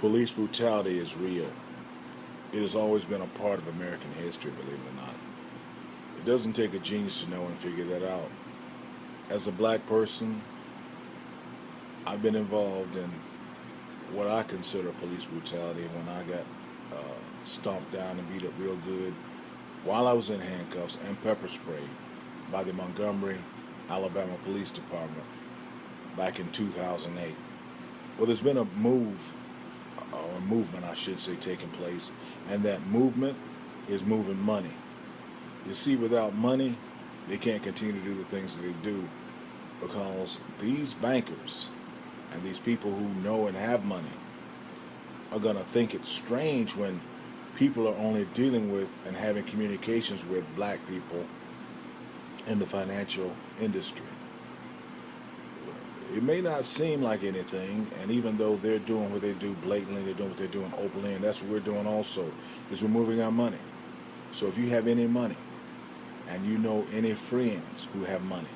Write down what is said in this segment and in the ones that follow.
Police brutality is real. It has always been a part of American history, believe it or not. It doesn't take a genius to know and figure that out. As a black person, I've been involved in what I consider police brutality when I got stomped down and beat up real good while I was in handcuffs and pepper sprayed by the Montgomery, Alabama Police Department back in 2008. Well, there's been a movement, I should say, taking place, and that movement is moving money. You see, without money, they can't continue to do the things that they do because these bankers and these people who know and have money are going to think it's strange when people are only dealing with and having communications with black people in the financial industry. It may not seem like anything, and even though they're doing what they do blatantly, they're doing what they're doing openly, and that's what we're doing also, is we're moving our money. So if you have any money, and you know any friends who have money,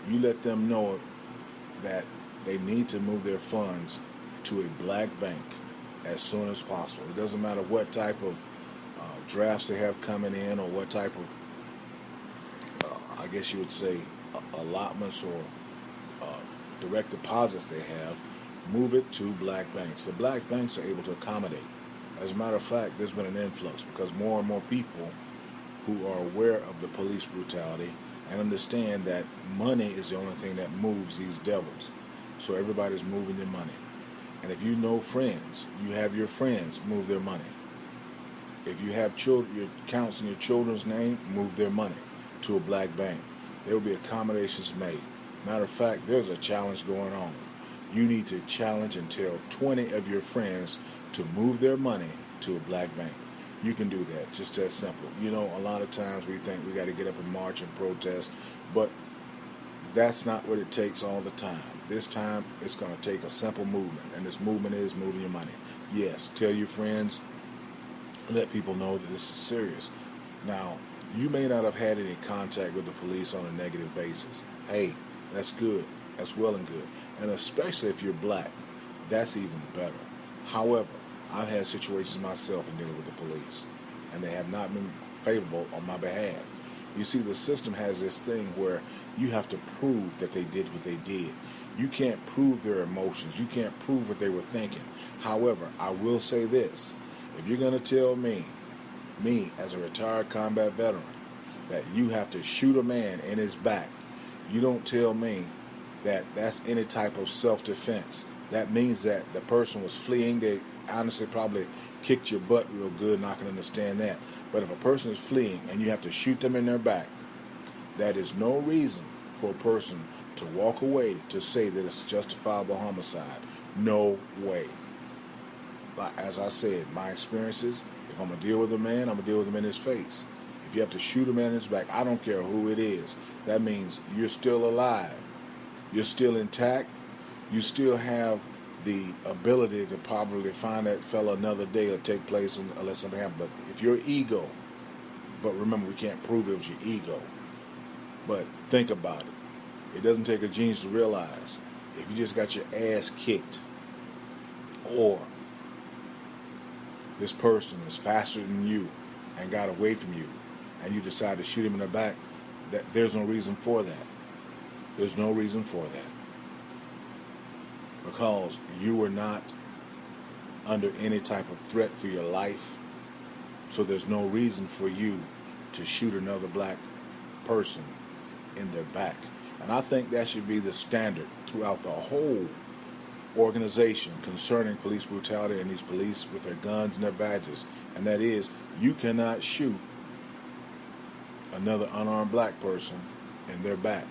you let them know that they need to move their funds to a black bank as soon as possible. It doesn't matter what type of drafts they have coming in or what type of, I guess you would say, allotments or direct deposits they have, move it to black banks. The black banks are able to accommodate. As a matter of fact, there's been an influx because more and more people who are aware of the police brutality and understand that money is the only thing that moves these devils. So everybody's moving their money. And if you know friends, you have your friends move their money. If you have children, your accounts in your children's name, move their money to a black bank. There will be accommodations made. Matter of fact, there's a challenge going on. You need to challenge and tell 20 of your friends to move their money to a black bank. You can do that, just that simple. You know, a lot of times we think we got to get up and march and protest, but that's not what it takes all the time. This time, it's going to take a simple movement, and this movement is moving your money. Yes, tell your friends, let people know that this is serious. Now, you may not have had any contact with the police on a negative basis. Hey, that's good. That's well and good. And especially if you're black, that's even better. However, I've had situations myself in dealing with the police, and they have not been favorable on my behalf. You see, the system has this thing where you have to prove that they did what they did. You can't prove their emotions. You can't prove what they were thinking. However, I will say this. If you're going to tell me as a retired combat veteran, that you have to shoot a man in his back, you don't tell me that that's any type of self-defense. That means that the person was fleeing. They honestly probably kicked your butt real good, and I can understand that. But if a person is fleeing and you have to shoot them in their back, that is no reason for a person to walk away to say that it's justifiable homicide. No way. As I said, my experiences, if I'm going to deal with a man, I'm going to deal with him in his face. If you have to shoot a man in his back, I don't care who it is. That means you're still alive. You're still intact. You still have the ability to probably find that fella another day or take place and let something happen. But if your ego, but remember, we can't prove it was your ego. But think about it. It doesn't take a genius to realize if you just got your ass kicked, or this person is faster than you and got away from you, and you decide to shoot him in the back, that there's no reason for that. There's no reason for that. Because you were not under any type of threat for your life, so there's no reason for you to shoot another black person in their back. And I think that should be the standard throughout the whole organization concerning police brutality and these police with their guns and their badges. And that is, you cannot shoot another unarmed black person in their back.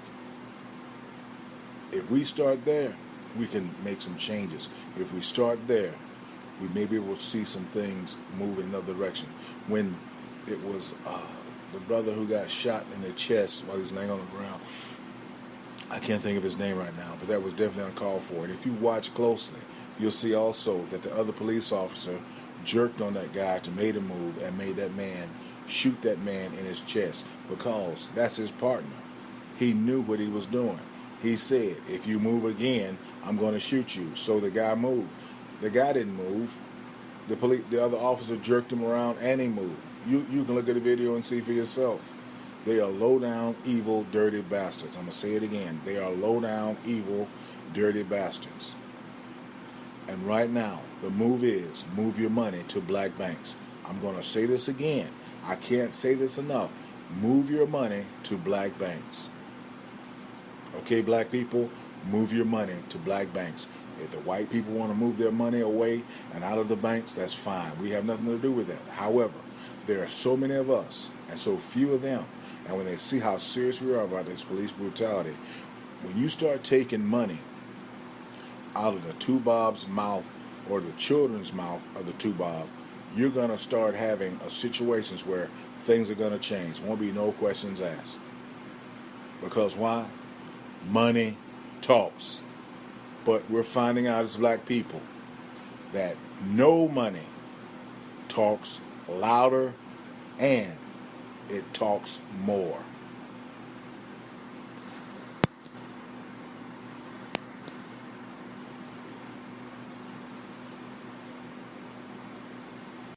If we start there, we can make some changes. If we start there, we may be able to see some things move in another direction. When it was the brother who got shot in the chest while he was laying on the ground, I can't think of his name right now, but that was definitely uncalled for. And if you watch closely, you'll see also that the other police officer jerked on that guy to make a move and made that man shoot that man in his chest because that's his partner. He knew what he was doing. He said, if you move again, I'm going to shoot you. So the guy moved. The guy didn't move. The other officer jerked him around and he moved. You can look at the video and see for yourself. They are low down, evil, dirty bastards. I'm going to say it again. They are low down, evil, dirty bastards. And right now, the move is move your money to black banks. I'm going to say this again. I can't say this enough. Move your money to black banks. Okay, black people, move your money to black banks. If the white people want to move their money away and out of the banks, that's fine. We have nothing to do with that. However, there are so many of us and so few of them. And when they see how serious we are about this police brutality, when you start taking money out of the two Bob's mouth or the children's mouth of the two Bob, you're going to start having situations where things are going to change. Won't be no questions asked. Because why? Money talks. But we're finding out as black people that no money talks louder and it talks more.